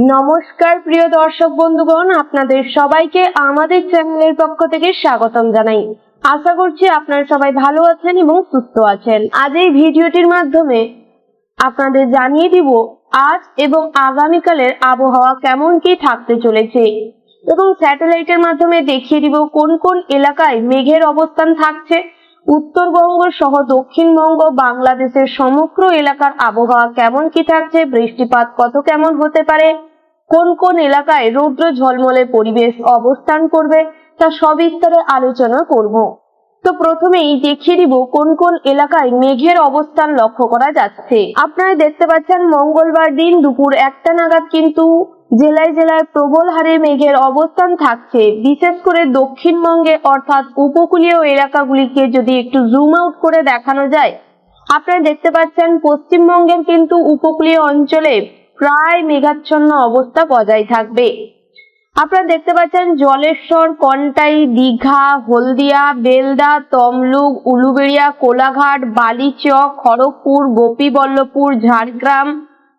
নমস্কার প্রিয় দর্শক বন্ধুগণ, আপনাদের সবাইকে আমাদের চ্যানেলের পক্ষ থেকে স্বাগতম জানাই। আশা করছি আপনারা সবাই ভালো আছেন এবং সুস্থ আছেন। আজ এই ভিডিওটির মাধ্যমে আপনাদের জানিয়ে দিব আজ এবং আগামীকালের আবহাওয়া কেমন কি থাকতে চলেছে এবং স্যাটেলাইটের মাধ্যমে দেখিয়ে দিব কোন কোন এলাকায় মেঘের অবস্থান থাকছে। উত্তরবঙ্গ সহ দক্ষিণবঙ্গ বাংলাদেশের সমগ্র এলাকার আবহাওয়া কেমন কি থাকছে, বৃষ্টিপাত কত কেমন হতে পারে, কোন কোন এলাকায় রৌদ্র ঝলমলে পরিবেশ অবস্থান করবে তা সবিস্তারে আলোচনা করব। তো প্রথমেই দেখিয়ে দিব কোন কোন এলাকায় মেঘের অবস্থান লক্ষ্য করা যাচ্ছে। আপনারা দেখতে পাচ্ছেন মঙ্গলবার দিন দুপুর 1টা নাগাদ কিন্তু জেলায় জেলায় প্রবল হারে মেঘের অবস্থান থাকছে। বিশেষ করে দক্ষিণবঙ্গে অর্থাৎ উপকূলীয় এলাকাগুলিকে যদি একটু জুম আউট করে দেখানো যায়, আপনারা দেখতে পাচ্ছেন পশ্চিমবঙ্গের কিন্তু উপকূলীয় অঞ্চলে প্রায় মেঘাচ্ছন্ন অবস্থা বজায় থাকবে। আপনারা দেখতে পাচ্ছেন জলেশ্বর, কন্টাই, দীঘা, হলদিয়া, বেলদা, তমলুক, উলুবেড়িয়া, কোলাঘাট, বালিচক, খড়গপুর, গোপীবল্লভপুর, ঝাড়গ্রাম,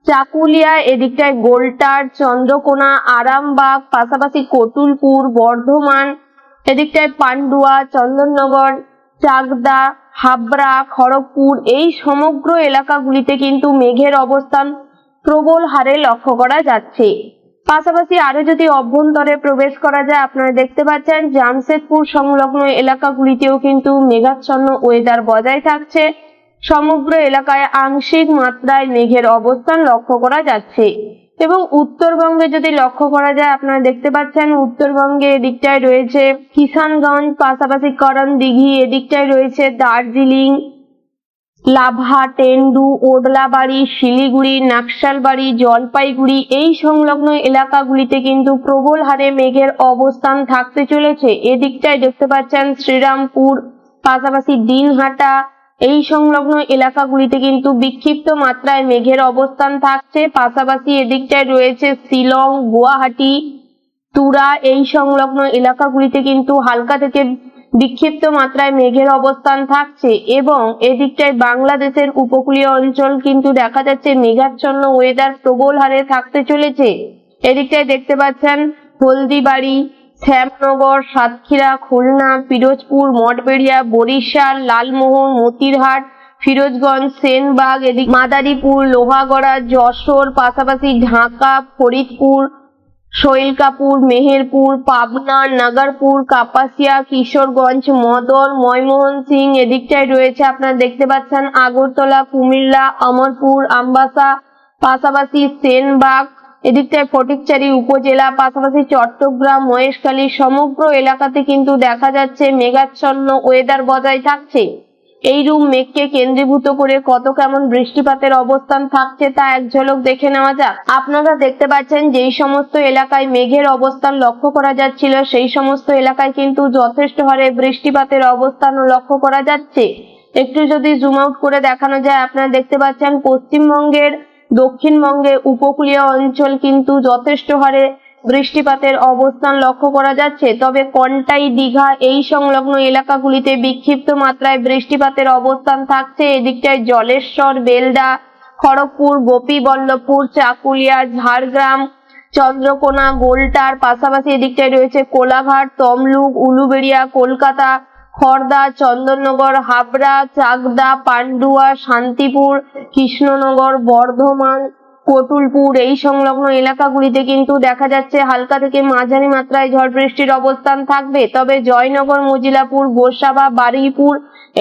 চাকুলিয়া, এদিকটায় গোলটার, চন্দ্রকোনা, আরামবাগ, পাশাপাশি কতুলপুর, বর্ধমান, এদিকটায় পান্ডুয়া, চন্দননগর, চাকদা, হাবড়া, খড়গপুর, এই সমগ্র এলাকাগুলিতে কিন্তু মেঘের অবস্থান প্রবল হারে লক্ষ্য করা যাচ্ছে। পাশাপাশি আরো যদি অভ্যন্তরে প্রবেশ করা যায়, আপনারা দেখতে পাচ্ছেন জামশেদপুর সংলগ্ন এলাকাগুলিতেও কিন্তু মেঘাচ্ছন্ন ওয়েদার বজায় থাকছে। সমগ্র এলাকায় আংশিক মাত্রায় মেঘের অবস্থান লক্ষ্য করা যাচ্ছে। এবং উত্তরবঙ্গে যদি লক্ষ্য করা যায়, আপনারা দেখতে পাচ্ছেন উত্তরবঙ্গে এদিকটায় রয়েছে কিষানগঞ্জ, পাশাপাশি করণদিঘি, এদিকটায় রয়েছে দার্জিলিং, লাভা, টেন্ডু, ওদলাবাড়ি, শিলিগুড়ি, নাকশালবাড়ি, জলপাইগুড়ি, এই সংলগ্ন এলাকাগুলিতে কিন্তু প্রবল হারে মেঘের অবস্থান থাকতে চলেছে। এদিকটায় দেখতে পাচ্ছেন শ্রীরামপুর, পাশাপাশি দিনহাটা, এই সংলগ্ন এলাকাগুলিতে কিন্তু বিক্ষিপ্ত মাত্রায় মেঘের অবস্থান থাকছে। পাশাপাশি এদিকটায় রয়েছে শিলং, গুয়াহাটি, তুরা, এই সংলগ্ন এলাকাগুলিতে কিন্তু হালকা থেকে বিক্ষিপ্ত মাত্রায় মেঘের অবস্থান থাকছে। এবং এদিকটায় বাংলাদেশের উপকূলীয় অঞ্চল কিন্তু দেখা যাচ্ছে মেঘাচ্ছন্ন ওয়েদার প্রবল হারে থাকতে চলেছে। এদিকটায় দেখতে পাচ্ছেন হলদিবাড়ি, শ্যামনগর, সাতক্ষীরা, খুলনা, পিরোজপুর, মঠবেড়িয়া, বরিশাল, লালমোহন, মতিরহাট, ফিরোজগঞ্জ, সেনবাগ, এদিক মাদারীপুর, লোহাগড়া, যশোর, পাশাপাশি ঢাকা, ফরিদপুর, শৈলকাপুর, মেহেরপুর, পাবনা, নাগারপুর, কাপাসিয়া, কিশোরগঞ্জ, মদন, ময়মনসিং, এদিকটায় রয়েছে আপনারা দেখতে পাচ্ছেন আগরতলা, কুমিল্লা, অমরপুর, আমবাসা, পাশাপাশি সেনবাগ, এদিকটায় ফটিকচারি উপজেলা, পাশাপাশি চট্টগ্রাম, মহেশখালী, সমগ্র এলাকাতে কিন্তু দেখা যাচ্ছে মেঘাচ্ছন্ন ওয়েদার বজায় থাকছে। এইরূপ মেঘকে কেন্দ্রীভূত করে কত কেমন বৃষ্টিপাতের অবস্থান থাকছে তা এক ঝলক দেখে নেওয়া যাক। আপনারা দেখতে পাচ্ছেন যেই সমস্ত এলাকায় মেঘের অবস্থান লক্ষ্য করা যাচ্ছিল, সেই সমস্ত এলাকায় কিন্তু যথেষ্ট হারে বৃষ্টিপাতের অবস্থান লক্ষ্য করা যাচ্ছে। একটু যদি জুম আউট করে দেখানো যায়, আপনারা দেখতে পাচ্ছেন পশ্চিমবঙ্গের দক্ষিণবঙ্গে উপকূলীয় অঞ্চল কিন্তু যথেষ্ট হারে বৃষ্টিপাতের অবস্থান লক্ষ্য করা যাচ্ছে। তবে কন্টাই, দীঘা, এই সংলগ্ন এলাকাগুলিতে বিক্ষিপ্ত মাত্রায় বৃষ্টিপাতের অবস্থান থাকছে। এদিকটায় জলেশ্বর, বেলদা, খড়গপুর, গোপীবল্লভপুর, চাকুলিয়া, ঝাড়গ্রাম, চন্দ্রকোনা, গোলটার, পাশাপাশি এদিকটায় রয়েছে কোলাঘাট, তমলুক, উলুবেড়িয়া, কলকাতা, খড়দা, চন্দননগর, হাবড়া, চাকদা, পান্ডুয়া, শান্তিপুর, কৃষ্ণনগর, বর্ধমান, কতুলপুর, এই সংলগ্ন এলাকাগুলিতে কিন্তু দেখা যাচ্ছে হালকা থেকে মাঝারি মাত্রায় ঝড় বৃষ্টির অবস্থান থাকবে। তবে জয়নগর, মজিলাপুর, গোসাবা, বারুইপুর,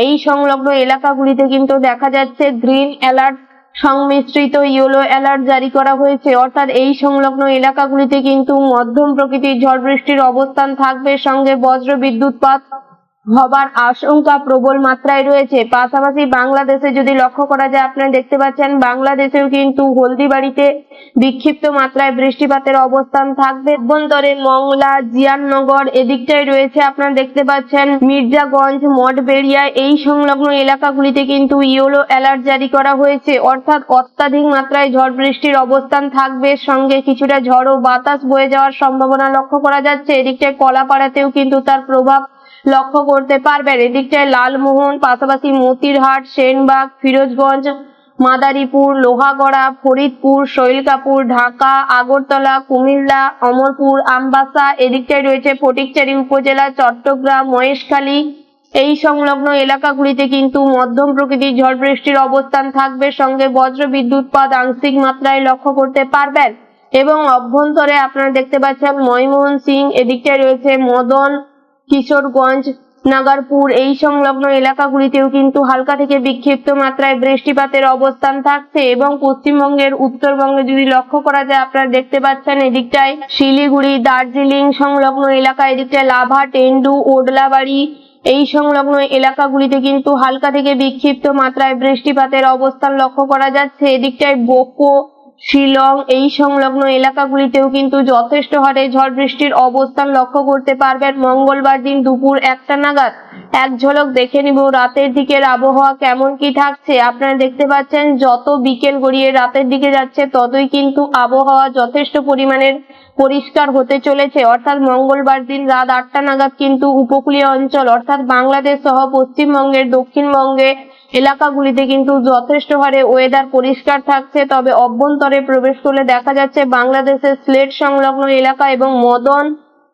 এই সংলগ্ন এলাকাগুলিতে কিন্তু দেখা যাচ্ছে গ্রিন অ্যালার্ট সংমিশ্রিত ইয়েলো অ্যালার্ট জারি করা হয়েছে। অর্থাৎ এই সংলগ্ন এলাকাগুলিতে কিন্তু মধ্যম প্রকৃতির ঝড় বৃষ্টির অবস্থান থাকবে, সঙ্গে বজ্র বিদ্যুৎপাত হবার আশঙ্কা প্রবল মাত্রায় রয়েছে। পাশাপাশি বাংলাদেশে যদি লক্ষ্য করা যায়, আপনারা দেখতে পাচ্ছেন বাংলাদেশেও কিন্তু হলদিবাড়িতে বিক্ষিপ্ত মাত্রায় বৃষ্টিপাতের অবস্থান থাকবে। অভ্যন্তরে মংলা, জিয়াননগর, এদিকটায় রয়েছে আপনারা দেখতে পাচ্ছেন মির্জাগঞ্জ, মঠবেড়িয়া, এই সংলগ্ন এলাকাগুলিতে কিন্তু ইয়েলো অ্যালার্ট জারি করা হয়েছে। অর্থাৎ অত্যাধিক মাত্রায় ঝড় বৃষ্টির অবস্থান থাকবে, সঙ্গে কিছুটা ঝড়ো বাতাস বয়ে যাওয়ার সম্ভাবনা লক্ষ্য করা যাচ্ছে। এদিকটায় কলাপাড়াতেও কিন্তু তার প্রভাব লক্ষ্য করতে পারবেন। এদিকটায় লালমোহন, পাশাপাশি মতিরহাট, সেনবাগ, ফিরোজগঞ্জ, মাদারীপুর, লোহাগড়া, ফরিদপুর, শৈলকাপুর, ঢাকা, আগরতলা, কুমিল্লা, অমরপুর, আমবাসা, এদিকটায় রয়েছে ফটিকছড়ি উপজেলা, চট্টগ্রাম, মহেশখালী, এই সংলগ্ন এলাকাগুলিতে কিন্তু মধ্যম প্রকৃতির ঝড় বৃষ্টির অবস্থান থাকবে, সঙ্গে বজ্র বিদ্যুৎপাত আংশিক মাত্রায় লক্ষ্য করতে পারবেন। এবং অভ্যন্তরে আপনারা দেখতে পাচ্ছেন ময়মনসিংহ, এদিকটায় রয়েছে মদন, কিশোরগঞ্জ, নাগারপুর, এই সংলগ্ন এলাকাগুলিতেও কিন্তু হালকা থেকে বিক্ষিপ্ত মাত্রায় বৃষ্টিপাতের অবস্থান থাকছে। এবং পশ্চিমবঙ্গের উত্তরবঙ্গে যদি লক্ষ্য করা যায়, আপনারা দেখতে পাচ্ছেন এদিকটায় শিলিগুড়ি, দার্জিলিং সংলগ্ন এলাকা, এদিকটায় লাভা, টেন্ডু, ওডলাবাড়ি, এই সংলগ্ন এলাকাগুলিতে কিন্তু হালকা থেকে বিক্ষিপ্ত মাত্রায় বৃষ্টিপাতের অবস্থান লক্ষ্য করা যাচ্ছে। এদিকটায় বোকো, শিলং, এই সংলগ্ন এলাকাগুলিতেও কিন্তু যথেষ্ট হারে ঝড় বৃষ্টির অবস্থান লক্ষ্য করতে পারবেন মঙ্গলবার দিন দুপুর 1টা নাগাদ। এক ঝলক দেখে নিব রাতের দিকের আবহাওয়া কেমন কি থাকছে। আপনারা দেখতে পাচ্ছেন যত বিকেল গড়িয়ে রাতের দিকে যাচ্ছে ততই কিন্তু আবহাওয়া যথেষ্ট পরিমাণের পরিষ্কার হতে চলেছে। অর্থাৎ মঙ্গলবার দিন রাত 8টা নাগাদ কিন্তু উপকূলীয় অঞ্চল অর্থাৎ বাংলাদেশ সহ পশ্চিমবঙ্গের দক্ষিণবঙ্গে এলাকাগুলিতে কিন্তু যথেষ্ট হারে ওয়েদার পরিষ্কার থাকছে। তবে অভ্যন্তরে প্রবেশ করলে দেখা যাচ্ছে বাংলাদেশের সিলেট সংলগ্ন এলাকা এবং মদন,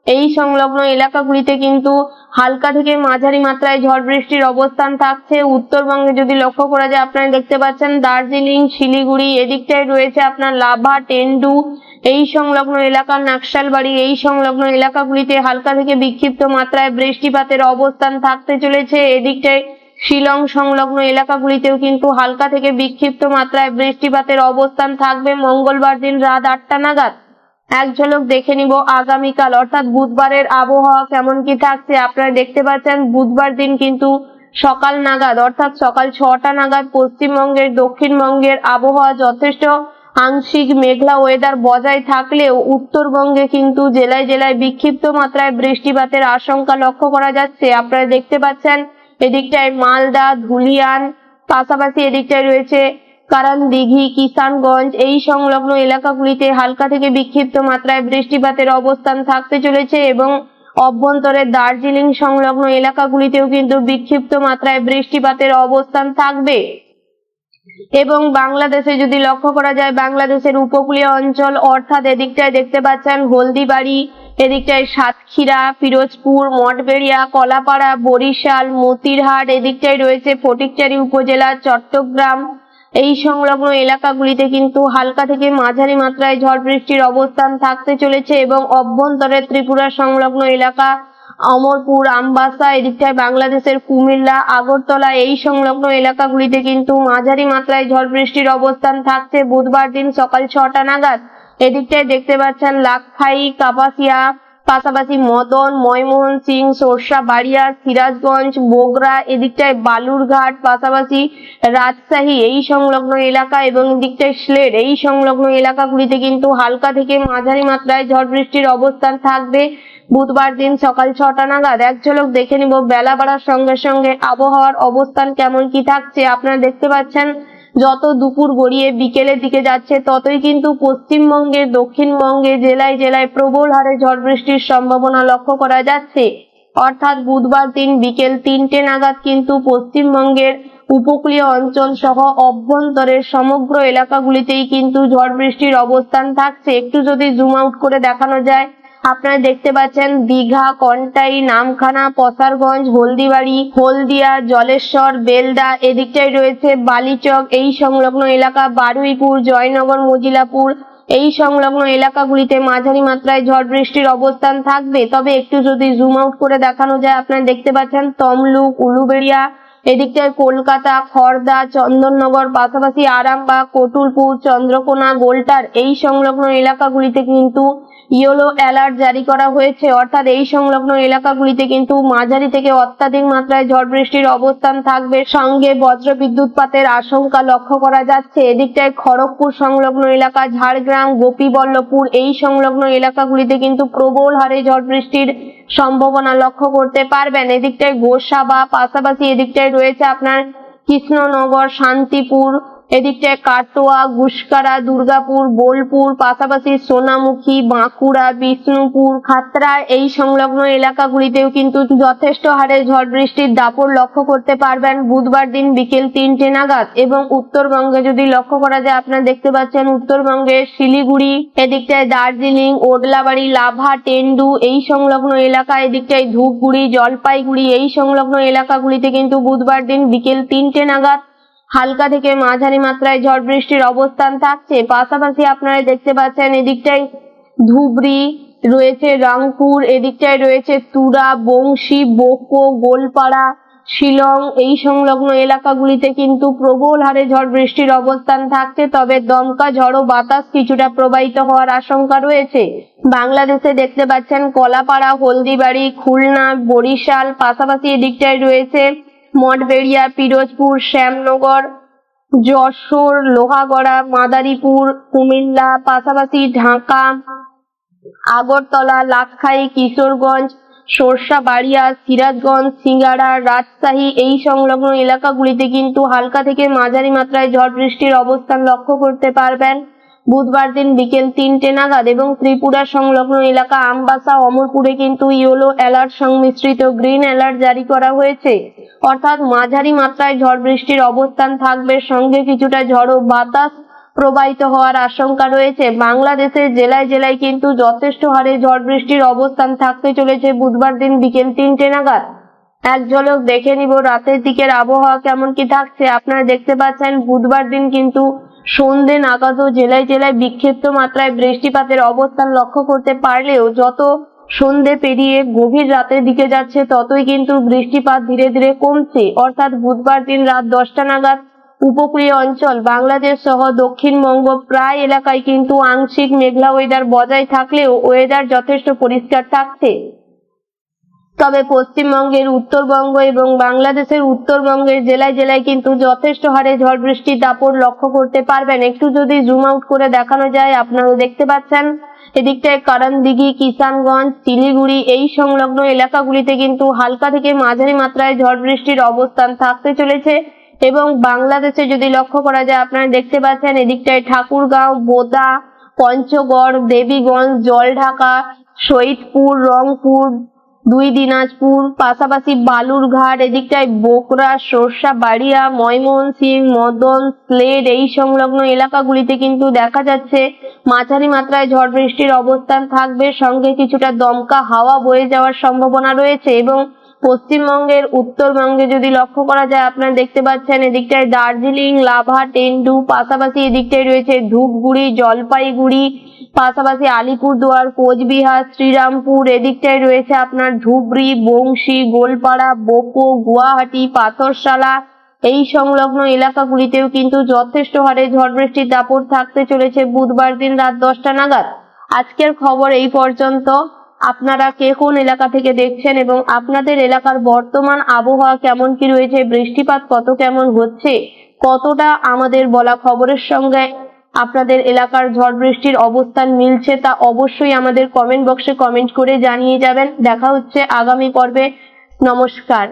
এই সংলগ্ন এলাকাগুলিতে কিন্তু হালকা থেকে মাঝারি মাত্রায় ঝড় বৃষ্টির অবস্থান থাকছে। উত্তরবঙ্গে যদি লক্ষ্য করা যায়, আপনারা দেখতে পাচ্ছেন দার্জিলিং, শিলিগুড়ি, এদিকটায় রয়েছে আপনার লাভা, টেন্ডু, এই সংলগ্ন এলাকা, নাকশালবাড়ি, এই সংলগ্ন এলাকাগুলিতে হালকা থেকে বিক্ষিপ্ত মাত্রায় বৃষ্টিপাতের অবস্থান থাকতে চলেছে। এদিকটায় শিলং সংলগ্ন এলাকাগুলিতেও কিন্তু হালকা থেকে বিক্ষিপ্ত মাত্রায় বৃষ্টিপাতের অবস্থান থাকবে মঙ্গলবার দিন রাত 8টা নাগাদ। এক ঝলক দেখে নিব আগামীকাল অর্থাৎ বুধবারের আবহাওয়া কেমন কি থাকছে। আপনারা দেখতে পাচ্ছেন বুধবার দিন কিন্তু সকাল নাগাদ অর্থাৎ সকাল 6টা নাগাদ পশ্চিমবঙ্গের দক্ষিণবঙ্গের আবহাওয়া যথেষ্ট আংশিক মেঘলা ওয়েদার বজায় থাকলেও উত্তরবঙ্গে কিন্তু জেলায় জেলায় বিক্ষিপ্ত মাত্রায় বৃষ্টিপাতের আশঙ্কা লক্ষ্য করা যাচ্ছে। আপনারা দেখতে পাচ্ছেন এদিকটায় মালদা, ধুলিয়ান, পাশাপাশি এদিকটায় রয়েছে কারণ দিঘি, কিষানগঞ্জ, এই সংলগ্ন এলাকাগুলিতে হালকা থেকে বিক্ষিপ্ত মাত্রায় বৃষ্টিপাতের অবস্থান থাকতে চলেছে। এবং অভ্যন্তরে দার্জিলিং সংলগ্ন এলাকাগুলিতেও কিন্তু বিক্ষিপ্ত মাত্রায় বৃষ্টিপাতের অবস্থান থাকবে। এবং বাংলাদেশে যদি লক্ষ্য করা যায়, বাংলাদেশের উপকূলীয় অঞ্চল অর্থাৎ এদিকটায় দেখতে পাচ্ছেন হলদিবাড়ি, এদিকটায় সাতক্ষীরা, পিরোজপুর, মঠবেড়িয়া, কলাপাড়া, বরিশাল, মতিরহাট, এদিকটায় রয়েছে ফটিকছড়ি উপজেলা, চট্টগ্রাম, এই সংলগ্ন এলাকাগুলিতে কিন্তু হালকা থেকে মাঝারি মাত্রায় ঝড় বৃষ্টির অবস্থান থাকতে চলেছে। এবং অভ্যন্তরে ত্রিপুরা সংলগ্ন এলাকা, অমরপুর, আমবাসা, এদিকটায় বাংলাদেশের কুমিল্লা, আগরতলা, এই সংলগ্ন এলাকাগুলিতে কিন্তু মাঝারি মাত্রায় ঝড় বৃষ্টির অবস্থান থাকছে বুধবার দিন সকাল 6টা নাগাদ। এদিকটায় দেখতে পাচ্ছেন লাকখাই, কাপাসিয়া, পাশাপাশি মদন, ময়মনসিংহ, সরষাবাড়িয়া, সিরাজগঞ্জ, বগুড়া, এদিকটায় বালুরঘাট, পাশাপাশি রাজশাহী, এই সংলগ্ন এলাকা এবং এদিকটায় সিলেট, এই সংলগ্ন এলাকাগুলিতে কিন্তু হালকা থেকে মাঝারি মাত্রায় ঝড় বৃষ্টির অবস্থান থাকবে বুধবার দিন সকাল 6টা নাগাদ। এক ঝলক দেখে নিব বেলা বাড়ার সঙ্গে সঙ্গে আবহাওয়ার অবস্থান কেমন কি থাকছে। আপনারা দেখতে পাচ্ছেন যত দুপুর গড়িয়ে বিকেলের দিকে যাচ্ছে ততই কিন্তু পশ্চিমবঙ্গের দক্ষিণবঙ্গে জেলায় জেলায় প্রবল হারে ঝড় বৃষ্টির সম্ভাবনা লক্ষ্য করা যাচ্ছে। অর্থাৎ বুধবার দিন বিকেল 3টে নাগাদ কিন্তু পশ্চিমবঙ্গের উপকূলীয় অঞ্চল সহ অভ্যন্তরের সমগ্র এলাকাগুলিতেই কিন্তু ঝড় বৃষ্টির অবস্থান থাকছে। একটু যদি জুম আউট করে দেখানো যায়, আপনারা দেখতে পাচ্ছেন দীঘা, কন্টাই, নামখানা, পসারগঞ্জ, হলদিবাড়ি, হলদিয়া, জলেশ্বর, বেলদা, এদিকটায় রয়েছে বালিচক, এই সংলগ্ন এলাকা, বারুইপুর, জয়নগর, মজিলাপুর, এই সংলগ্ন এলাকাগুলিতে মাঝারি মাত্রায় ঝড় বৃষ্টির অবস্থান থাকবে। তবে একটু যদি জুম আউট করে দেখানো যায়, আপনারা দেখতে পাচ্ছেন তমলুক, উলুবেড়িয়া, এদিকটায় কলকাতা, খড়দা, চন্দননগর, পাশাপাশি আরামবাগ, কতুলপুর, চন্দ্রকোনা, গোলটার, এই সংলগ্ন এলাকাগুলিতে কিন্তু ইয়েলো অ্যালার্ট জারি করা হয়েছে। অর্থাৎ এই সংলগ্ন এলাকাগুলিতে কিন্তু মাঝারি থেকে অত্যাধিক মাত্রায় ঝড় বৃষ্টির অবস্থান থাকবে, সঙ্গে বজ্র বিদ্যুৎপাতের আশঙ্কা লক্ষ্য করা যাচ্ছে। এদিকটায় খড়গপুর সংলগ্ন এলাকা, ঝাড়গ্রাম, গোপীবল্লভপুর, এই সংলগ্ন এলাকাগুলিতে কিন্তু প্রবল হারে ঝড় বৃষ্টির সম্ভাবনা লক্ষ্য করতে পারবেন। এদিকটায় গোসাবা, পাশাপাশি এদিকটায় রয়েছে আপনার কৃষ্ণনগর, শান্তিপুর, এদিকটায় কাটোয়া, গুসকারা, দুর্গাপুর, বোলপুর, পাশাপাশি সোনামুখী, বাঁকুড়া, বিষ্ণুপুর, খাতড়া এই সংলগ্ন এলাকাগুলিতেও কিন্তু যথেষ্ট হারে ঝড় বৃষ্টির দাপট লক্ষ্য করতে পারবেন বুধবার দিন বিকেল 3টে নাগাদ। এবং উত্তরবঙ্গে যদি লক্ষ্য করা যায়, আপনারা দেখতে পাচ্ছেন উত্তরবঙ্গের শিলিগুড়ি, এদিকটায় দার্জিলিং, ওডলাবাড়ি, লাভা, টেন্ডু এই সংলগ্ন এলাকা, এদিকটায় ধূপগুড়ি, জলপাইগুড়ি এই সংলগ্ন এলাকাগুলিতে কিন্তু বুধবার দিন বিকেল 3টে নাগাদ হালকা থেকে মাঝারি মাত্রায় ঝড় বৃষ্টির অবস্থান থাকছে। পাশাপাশি আপনারা দেখতে পাচ্ছেন এদিকটায় ধুবড়ি রয়েছে, রংপুর, এদিকটায় রয়েছে তুরা, বংশী, বোকো, গোলপাড়া, শিলং এই সংলগ্ন এলাকাগুলিতে কিন্তু প্রবল হারে ঝড় বৃষ্টির অবস্থান থাকছে। তবে দমকা ঝড়ো বাতাস কিছুটা প্রবাহিত হওয়ার আশঙ্কা রয়েছে। বাংলাদেশে দেখতে পাচ্ছেন কলাপাড়া, হলদিবাড়ি, খুলনা, বরিশাল, পাশাপাশি এদিকটায় রয়েছে মঠবেড়িয়া, পিরোজপুর, শ্যামনগর, যশোর, লোহাগড়া, মাদারীপুর, কুমিল্লা, পাশাপাশি ঢাকা, আগরতলা, লাক্ষাই, কিশোরগঞ্জ, সরষাবাড়িয়া, সিরাজগঞ্জ, সিঙ্গাড়া, রাজশাহী এই সংলগ্ন এলাকাগুলিতে কিন্তু হালকা থেকে মাঝারি মাত্রায় ঝড় বৃষ্টির অবস্থান লক্ষ্য করতে পারবেন বুধবার দিন বিকেল 3টে নাগাদ। এবং ত্রিপুরা সংলগ্ন এলাকা আমবাসা, অমরপুরে কিন্তু ইয়েলো অ্যালার্ট সংমিশ্রিত গ্রিন অ্যালার্ট জারি করা হয়েছে। অর্থাৎ মাঝারি মাত্রায় ঝড় বৃষ্টির অবস্থান থাকবে, সঙ্গে কিছুটা ঝড়ো বাতাস প্রবাহিত হওয়ার আশঙ্কা রয়েছে। বাংলাদেশের জেলায় জেলায় কিন্তু যথেষ্ট হারে ঝড় বৃষ্টির অবস্থান থাকতে চলেছে বুধবার দিন বিকেল 3টে নাগাদ। এক ঝলক দেখে নিব রাতের দিকের আবহাওয়া কেমন কি থাকছে। আপনারা দেখতে পাচ্ছেন বুধবার দিন কিন্তু সন্ধ্যে নাগাদও জেলায় জেলায় বিক্ষিপ্ত মাত্রায় বৃষ্টিপাতের অবস্থান লক্ষ্য করতে পারলেও যত সন্ধ্যে পেরিয়ে গভীর রাতের দিকে যাচ্ছে ততই কিন্তু বৃষ্টিপাত ধীরে ধীরে কমছে। অর্থাৎ বুধবার দিন রাত 10টা নাগাদ উপকূলীয় অঞ্চল বাংলাদেশ সহ দক্ষিণবঙ্গ প্রায় এলাকায় কিন্তু আংশিক মেঘলা ওয়েদার বজায় থাকলেও ওয়েদার যথেষ্ট পরিষ্কার থাকছে। তবে পশ্চিমবঙ্গের উত্তরবঙ্গ এবং বাংলাদেশের উত্তরবঙ্গের জেলায় জেলায় কিন্তু যথেষ্ট হারে ঝড় বৃষ্টির দাপট লক্ষ্য করতে পারবেন। একটু যদি জুম আউট করে দেখানো যায়, আপনারা দেখতে পাচ্ছেন এদিকটায় করণদিঘি, কিষানগঞ্জ, শিলিগুড়ি এই সংলগ্ন এলাকাগুলিতে কিন্তু হালকা থেকে মাঝারি মাত্রায় ঝড় বৃষ্টির অবস্থান থাকতে চলেছে। এবং বাংলাদেশে যদি লক্ষ্য করা যায়, আপনারা দেখতে পাচ্ছেন এদিকটায় ঠাকুরগাঁও, বোদা, পঞ্চগড়, দেবীগঞ্জ, জলঢাকা, শহীদপুর, রংপুর, দুই দিনাজপুর, পাশাপাশি বালুরঘাট, এদিকটায় বোকরা, সরষাবাড়িয়া, ময়মনসিংহ, মদন, স্লেট এই সংলগ্ন এলাকাগুলিতে কিন্তু দেখা যাচ্ছে মাঝারি মাত্রায় ঝড় বৃষ্টির অবস্থান থাকবে, সঙ্গে কিছুটা দমকা হাওয়া বয়ে যাওয়ার সম্ভাবনা রয়েছে। এবং পশ্চিমবঙ্গের উত্তরবঙ্গে যদি লক্ষ্য করা যায়, আপনারা দেখতে পাচ্ছেন এদিকটায় দার্জিলিং, লাভা, টেন্ডু, পাশাপাশি এদিকটায় রয়েছে ধূপগুড়ি, জলপাইগুড়ি, পাশাপাশি আলিপুরদুয়ার, কোচবিহার, শ্রীরামপুর, এদিকটায় রয়েছে আপনার ধুবড়ি, বংশী, গোলপাড়া, বোকো, গুয়াহাটি, পাথরশালা এই সংলগ্ন এলাকাগুলিতেও কিন্তু যথেষ্ট হারে ঝড় বৃষ্টির দাপট থাকতে চলেছে বুধবার দিন রাত 10টা নাগাদ। আজকের খবর এই পর্যন্ত। আপনারা কে কোন এলাকা থেকে দেখছেন এবং আপনাদের এলাকার বর্তমান আবহাওয়া কেমন কি রয়েছে, বৃষ্টিপাত কত কেমন হচ্ছে, কতটা আমাদের বলা খবরের সঙ্গে আপনাদের এলাকার ঝড় বৃষ্টির অবস্থান মিলছে, তা অবশ্যই আমাদের কমেন্ট বক্সে কমেন্ট করে জানিয়ে যাবেন। দেখা হচ্ছে আগামী পর্বে। নমস্কার।